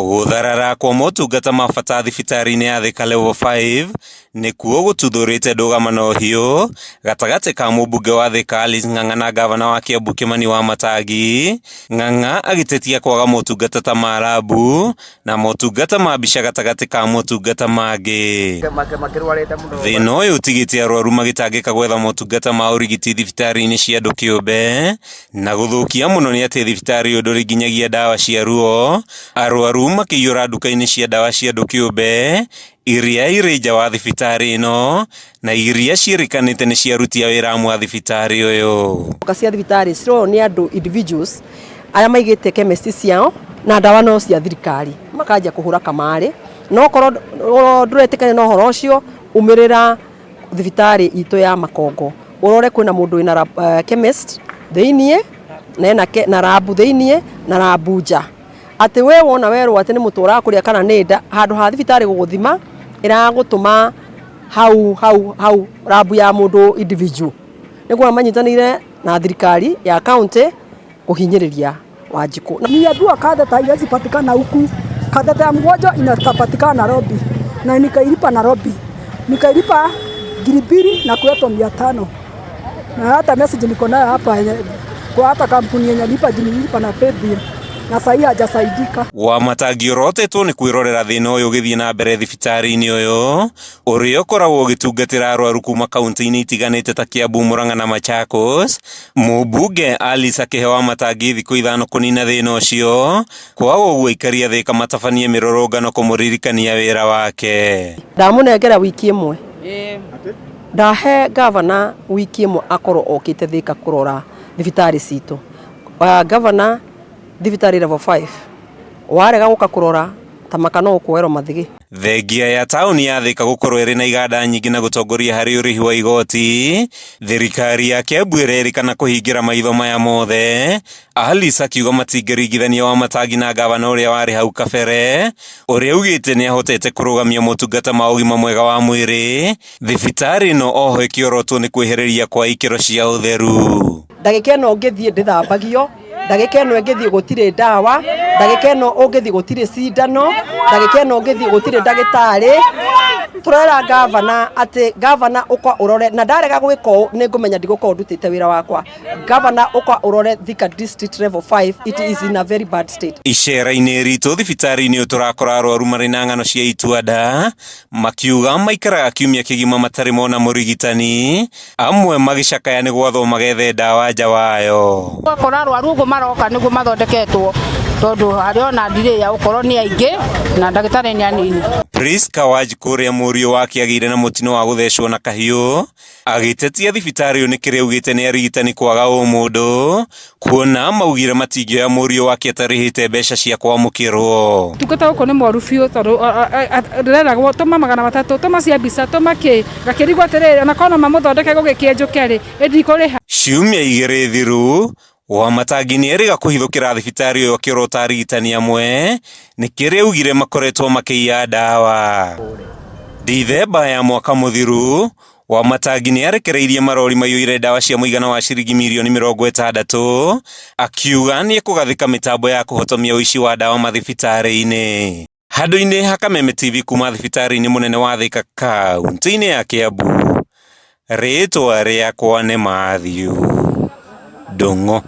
Gutharara kwa motungata ma bata thibitarĩ-inĩ ya Thika Level 5 nĩkuo gũtuthũrĩte ndũgamano hiũ gatagatĩ ka mũmbunge wa Thika Alice Ng'ang'a na gavana wa Kiambu Kimani Wamatangi. Ng'ang'a agĩtetia kwaga motungata ta ma labu na motungata ma mbica gatagatĩ ka motungata mangĩ. Thĩna ũyũ ũtigĩte arwaru magĩtangĩka gwetha motungata ma ũrigiti thibitarĩ-inĩ cia andũ kĩũmbe, na gũthũkia mũno nĩ atĩ thibitarĩ ũyũ ndũrĩ nginyagia ndawa cia ruo. Arwaru makĩiyũra nduka-inĩ cia ndawa cia andũ kĩũmbe iria irĩ nja wa thibitarĩ ĩno na iria ciĩrĩkanĩte nĩ cia aruti a wĩra amwe a thibitarĩ ũyũ. Nduka cia thibitarĩ cirorwo nĩ andũ individuals arĩa maigĩte chemist ciao na ndawa no cia thirikari makanja kũhũra kamarĩ, no korwo ndũretĩkania na ũhoro ũcio umĩrĩra thibitarĩ itũ ya Makongo ũrore kwĩna mũndũ wĩna chemist thĩiniĩ na labu thĩiniĩ na labu nja. Atĩ we wona werwo atĩ nĩ mũtu ũrakũrĩa kana nĩ nda, handũ ha thibitarĩ gũgũthima ĩragũtũma hau labu ya mũndũ individual. Nĩguo manyitanĩire na thirikari ya kaunti kuhinyĩrĩria Wanjikũ. Niambiwa katheta haiwezi patikana huku. Katheta ya mgonjwa inapatikana Nairobi na nikailipa Nairobi, nikailipa 200 na kuletwa 500, na hata message niko nayo hapa kwa hata kampuni yenye nilipa na paybill na sahi hajasaidika. Wamatangi ũrotetwo nĩ kwĩrorera thĩna ũyũ ũgĩthiĩ na mbere thibitarĩ-inĩ ũyũ ũrĩa ũkoragwo ũgĩtungatĩra arwaru kuma kaunti-inĩ itiganĩte ta Kiambu, Murang'a na Machakos. Mũmbunge Alice akĩhe Wamatangi thikũ 5 kũnina thĩna ũcio, kwaga ũguo aikari a Thika matabanie mĩrũrũngano kũmũririkania wĩra wake. Ndamũnengera wiki ĩmwe, ndahe gavana wiki ĩmwe akorwo okĩte Thika kũrora thibitarĩ citũ. Gavana thibitarĩ Level 5 warega gũka kũrora tamaka no ũkuoerwo mathigi. Thengia ya taũni ya Thika gũkorwo ĩrĩ na iganda nyingĩ na gũtongoria harĩ ũrĩhi wa igoti, thirikari ya Kiambu ĩrerĩkana kũhingĩra maitho maya mothe. Alice akiuga matingĩringithania Wamatangi na gavana ũrĩa warĩ hau kabere, ũrĩa ugĩte nĩ ahotete kũrũgamia motungata ma ũgima mwega wa mwĩrĩ. Thibitarĩ ĩno oho ĩkĩorotwo nĩ kwĩhĩrĩria kwa ikĩro cia ũtheru. Ndagĩka ĩno ngĩthiĩ ndĩthambagio, ndagĩka ĩno ngĩthiĩ gũtirĩ ndawa, ndagĩka ĩno ũngĩthiĩ gũtirĩ cindano, ndagĩka ĩno ũngĩthiĩ gũtirĩ ndagĩtarĩ. Turera gavana atĩ gavana ũkwa ũrore, na ndarega gwĩka ũũ nĩ ngũmenya ndigũkorwo ndutĩte wĩra wakwa. Gavana ũkwa ũrore Thika District Level 5 it is in a very bad state. Icera-inĩ ritũ thibitarĩ-inĩ ũtũrakora arwaru marĩ na ng'ano cia itua nda, makiuga maikaraga kiumia kĩgima matarĩ mona mũrigitani, amwe magĩcakaya nĩ gwathwo magethe ndawa nja wayo. Ũgakora arwaru ũguo maroka nĩguo mathondeketwo tondũ harĩ ona delay ya ũkorwo nĩ aingĩ na ndagĩtarĩ nĩ anini. Priska Wanjikũ ũrĩa mũriũ wake agĩire na mũtino wa gũthecwo na kahiũ agĩtetia thibitarĩ ũyũ nĩ kĩrĩa augĩte nĩ arigitani kwaga ũmũndũ, kuona maugire matingĩoya mũriũ wake atarĩhĩte mbeca cia kwamũkĩrwo. Tungata gũkũ nĩ moru biũ tondũ ndĩreragwo tũma 300 tũma cia mbica tũma gakĩrigwo atĩrĩrĩ ona korwo mamũthondeke gũgĩkĩenjũke-rĩ ĩndikũrĩha. Ciumia 2 thiru Wamatangi nĩ erĩga kũhithũkĩra thibitarĩ ũyũ akĩrota arigitani amwe nĩ kĩrĩa augire makoretwo makĩiya ndawa. Dithemba ya mwaka mũthiru Wamatangi nĩ arekereirie marori maiyũire ndawa cia mũigana wa ciringi mirioni 60, akiuga nĩ ekũgathĩka mĩtambo ya kũhotomia ũici wa ndawa mathibitarĩ-inĩ. Handũ-inĩ ha Kameme TV kuma thibitarĩ-inĩ mũnene wa Thika kaunti-inĩ ya Kiambu, rĩtwa rĩakwa nĩ Matthew Ndung'u.